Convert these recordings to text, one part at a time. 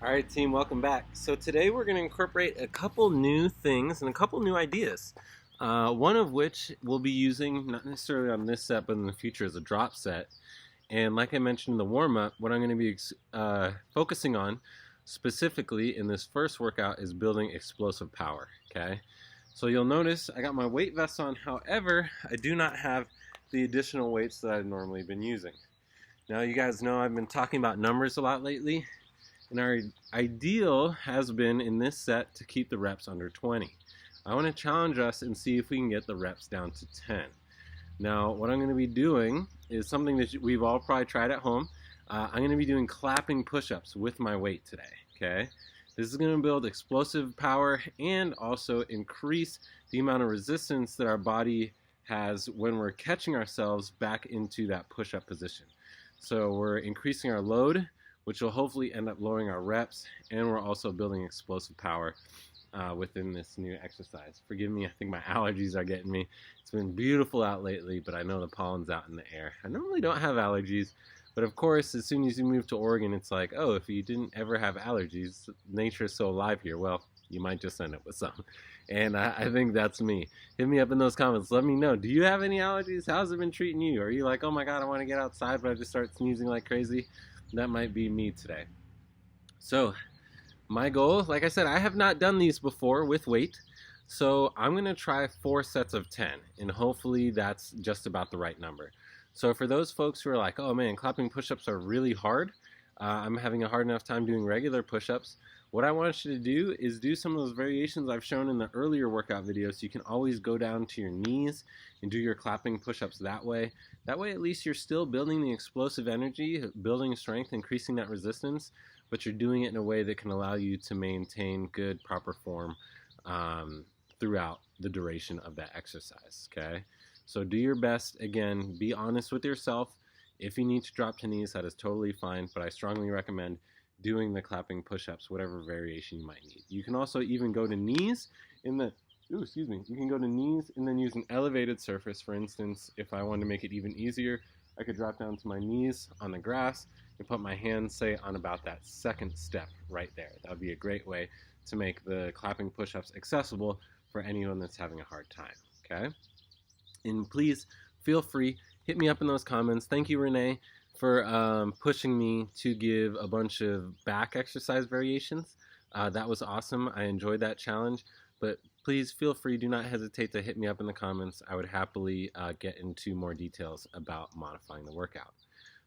All right, team, welcome back. So today we're going to incorporate a couple new things and a couple new ideas. One of which we'll be using not necessarily on this set, but in the future as a drop set. And like I mentioned in the warm-up, what I'm going to be focusing on specifically in this first workout is building explosive power. Okay, so you'll notice I got my weight vest on. However, I do not have the additional weights that I've normally been using. Now, you guys know I've been talking about numbers a lot lately. And our ideal has been in this set to keep the reps under 20. I want to challenge us and see if we can get the reps down to 10. Now, what I'm going to be doing is something that we've all probably tried at home. I'm going to be doing clapping push-ups with my weight today, okay? This is going to build explosive power and also increase the amount of resistance that our body has when we're catching ourselves back into that push-up position. So we're increasing our load, which will hopefully end up lowering our reps, and we're also building explosive power within this new exercise. Forgive me, I think my allergies are getting me. It's been beautiful out lately, but I know the pollen's out in the air. I normally don't have allergies, but of course, as soon as you move to Oregon, it's like, oh, if you didn't ever have allergies, nature is so alive here. Well, you might just end up with some. And I think that's me. Hit me up in those comments. Let me know. Do you have any allergies? How's it been treating you? Are you like, oh my God, I want to get outside, but I just start sneezing like crazy? That might be me today. So my goal, like I said, I have not done these before with weight. So I'm going to try 4 sets of 10, and hopefully that's just about the right number. So for those folks who are like, oh man, clapping push-ups are really hard, I'm having a hard enough time doing regular push-ups, what I want you to do is do some of those variations I've shown in the earlier workout videos. So you can always go down to your knees and do your clapping push-ups that way. That way, at least you're still building the explosive energy, building strength, increasing that resistance, but you're doing it in a way that can allow you to maintain good, proper form throughout the duration of that exercise, okay? So do your best. Again, be honest with yourself. If you need to drop to knees, that is totally fine, but I strongly recommend doing the clapping push-ups, whatever variation you might need. You can also even go to knees in the, you can go to knees and then use an elevated surface. For instance, if I wanted to make it even easier, I could drop down to my knees on the grass and put my hands, say, on about that second step right there. That would be a great way to make the clapping push-ups accessible for anyone that's having a hard time, okay? And please feel free, hit me up in those comments. Thank you, Renee, for pushing me to give a bunch of back exercise variations. That was awesome. I enjoyed that challenge. But please feel free, do not hesitate to hit me up in the comments. I would happily get into more details about modifying the workout.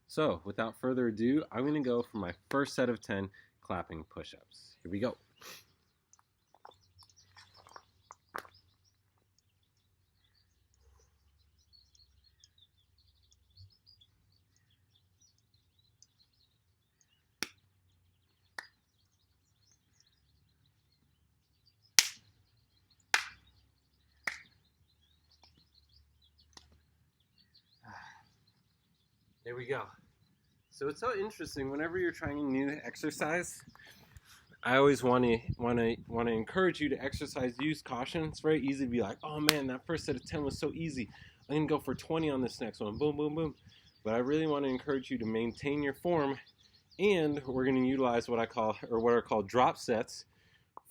So without further ado, I'm going to go for my first set of 10 clapping push-ups. Here we go. There we go. So it's so interesting. Whenever you're trying a new exercise, I always want to encourage you to exercise. Use caution. It's very easy to be like, oh man, that first set of 10 was so easy. I'm gonna go for 20 on this next one. Boom, boom, boom. But I really want to encourage you to maintain your form, and we're going to utilize what are called drop sets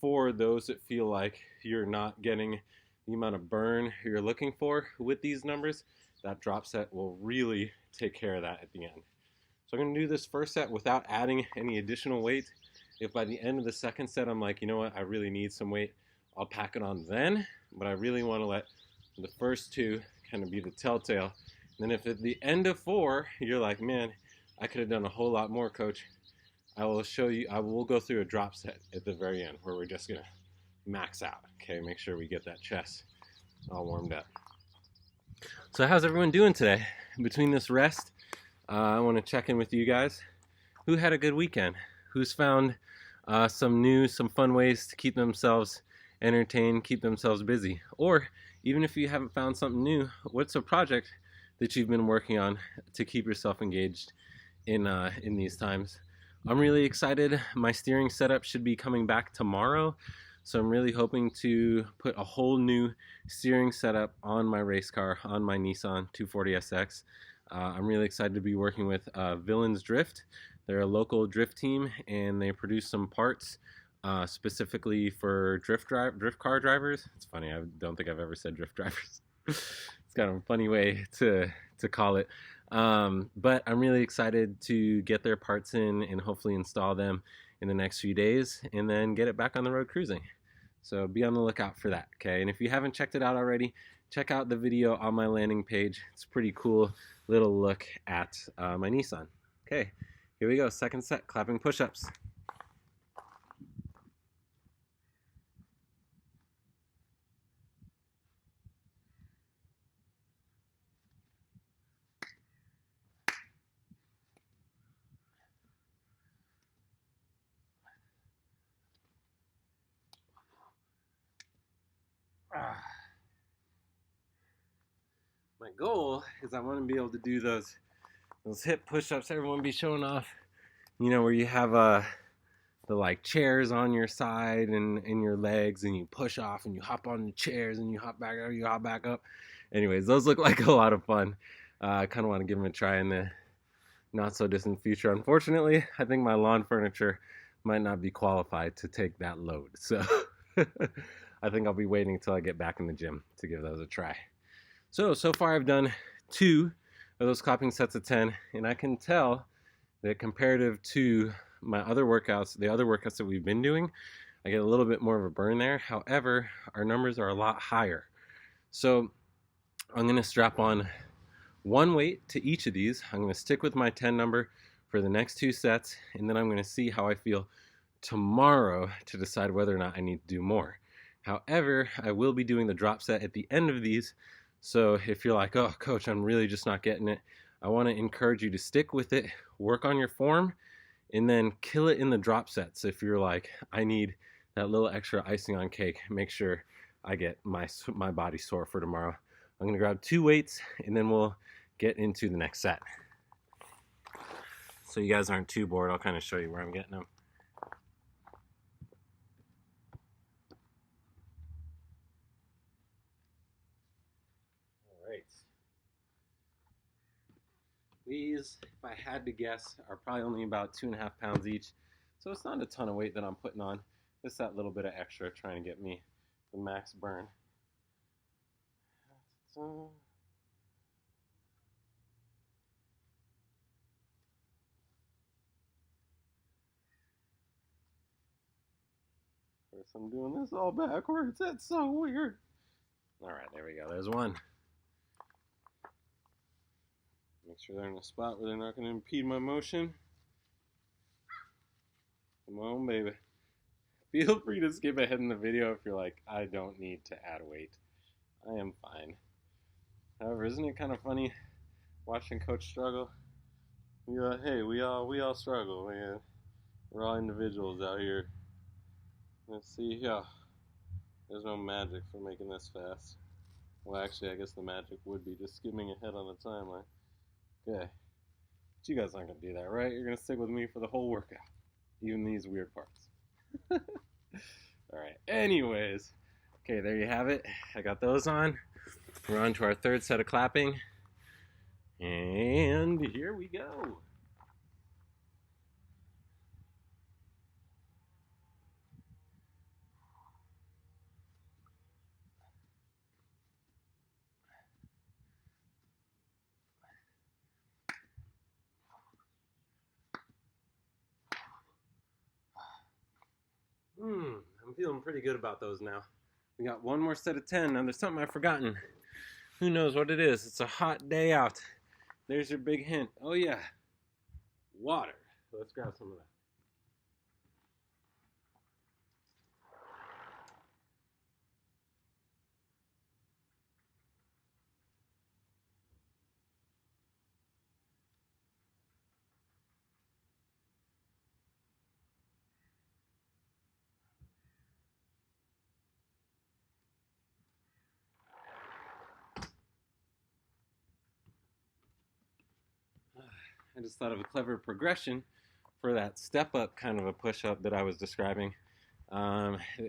for those that feel like you're not getting the amount of burn you're looking for with these numbers. That drop set will really take care of that at the end. So I'm going to do this first set without adding any additional weight. If by the end of the second set I'm like, you know what, I really need some weight, I'll pack it on then. But I really want to let the first 2 kind of be the telltale. And then if at the end of 4 you're like, man, I could have done a whole lot more, coach, I will show you, we'll go through a drop set at the very end where we're just going to max out. Okay, make sure we get that chest all warmed up. So how's everyone doing today? Between this rest, I want to check in with you guys. Who had a good weekend? Who's found some fun ways to keep themselves entertained, keep themselves busy? Or even if you haven't found something new, what's a project that you've been working on to keep yourself engaged in these times? I'm really excited. My steering setup should be coming back tomorrow. So I'm really hoping to put a whole new steering setup on my race car, on my Nissan 240SX. I'm really excited to be working with Villains Drift. They're a local drift team, and they produce some parts specifically for drift car drivers. It's funny, I don't think I've ever said drift drivers. It's kind of a funny way to call it. But I'm really excited to get their parts in and hopefully install them in the next few days and then get it back on the road cruising. So be on the lookout for that, okay? And if you haven't checked it out already, check out the video on my landing page. It's a pretty cool little look at my Nissan. Okay, here we go, second set, clapping push-ups. My goal is I want to be able to do those hip push-ups everyone be showing off, you know, where you have the like chairs on your side and your legs, and you push off and you hop on the chairs and you hop back up. Anyways, those look like a lot of fun. I kind of want to give them a try in the not so distant future. Unfortunately, I think my lawn furniture might not be qualified to take that load, so I think I'll be waiting until I get back in the gym to give those a try. So far I've done 2 of those clapping sets of 10, and I can tell that comparative to my other workouts, the other workouts that we've been doing, I get a little bit more of a burn there. However, our numbers are a lot higher. So I'm going to strap on 1 weight to each of these. I'm going to stick with my 10 number for the next 2 sets, and then I'm going to see how I feel tomorrow to decide whether or not I need to do more. However, I will be doing the drop set at the end of these. So if you're like, oh, coach, I'm really just not getting it, I want to encourage you to stick with it, work on your form, and then kill it in the drop sets. If you're like, I need that little extra icing on cake, make sure I get my body sore for tomorrow. I'm going to grab 2 weights, and then we'll get into the next set. So you guys aren't too bored, I'll kind of show you where I'm getting them. These, if I had to guess, are probably only about 2.5 pounds each. So it's not a ton of weight that I'm putting on. Just that little bit of extra trying to get me the max burn. First I'm doing this all backwards. That's so weird. Alright, there we go. There's 1. Make sure they're in a spot where they're not going to impede my motion. Come on, baby. Feel free to skip ahead in the video if you're like, I don't need to add weight. I am fine. However, isn't it kind of funny watching Coach struggle? Hey, we all struggle, man. We're all individuals out here. Let's see, yeah. There's no magic for making this fast. Well, actually, I guess the magic would be just skimming ahead on the timeline. Okay. But you guys aren't going to do that, right? You're going to stick with me for the whole workout. Even these weird parts. Alright, anyways. Okay, there you have it. I got those on. We're on to our 3rd set of clapping. And here we go. I'm feeling pretty good about those now. We got 1 more set of 10. Now there's something I've forgotten. Who knows what it is? It's a hot day out. There's your big hint. Oh yeah, water. Let's grab some of that. I just thought of a clever progression for that step up kind of a push up that I was describing.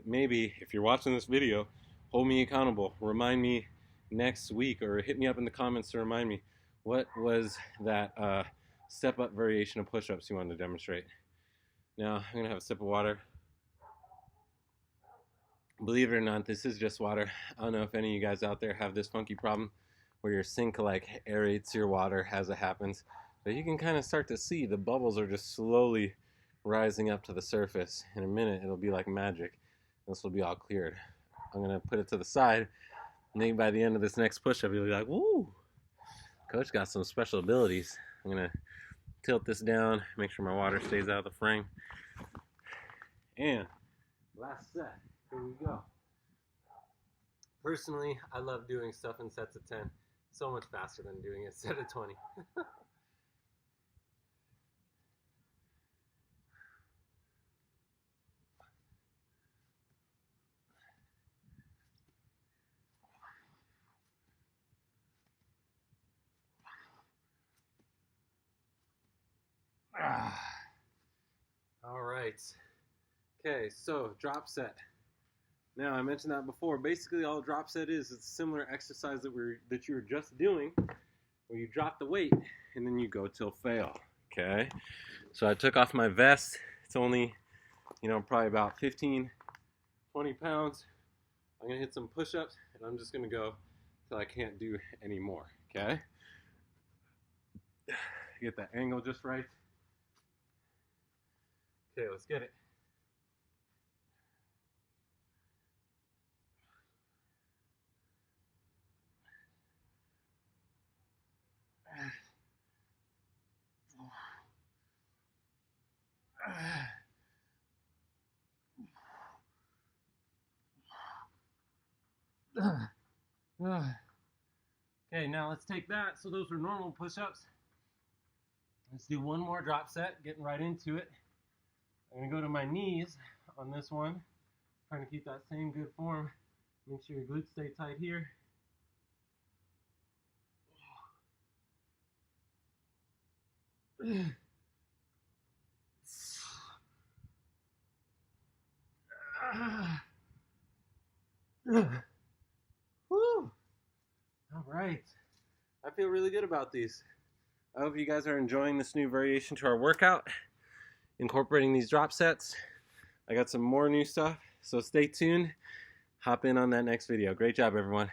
Maybe if you're watching this video, hold me accountable. Remind me next week, or hit me up in the comments to remind me what was that step-up variation of push-ups you wanted to demonstrate. Now, I'm going to have a sip of water. Believe it or not, this is just water. I don't know if any of you guys out there have this funky problem where your sink like aerates your water as it happens. But you can kind of start to see the bubbles are just slowly rising up to the surface. In a minute, it'll be like magic. This will be all cleared. I'm going to put it to the side. And maybe by the end of this next push-up, you'll be like, woo, Coach got some special abilities. I'm going to tilt this down, make sure my water stays out of the frame. And last set, here we go. Personally, I love doing stuff in sets of 10. So much faster than doing a set of 20. All right. Okay, so drop set. Now, I mentioned that before. Basically, all a drop set is, it's a similar exercise that you were just doing, where you drop the weight and then you go till fail. Okay. So I took off my vest. It's only, probably about 15, 20 pounds. I'm gonna hit some push-ups, and I'm just gonna go till I can't do any more. Okay. Get that angle just right. Okay, let's get it. Okay, now let's take that. So those are normal push-ups. Let's do one more drop set, getting right into it. I'm gonna go to my knees on this one, trying to keep that same good form. Make sure your glutes stay tight here. Woo! All right. I feel really good about these. I hope you guys are enjoying this new variation to our workout, incorporating these drop sets. I got some more new stuff, so stay tuned. Hop in on that next video. Great job, everyone.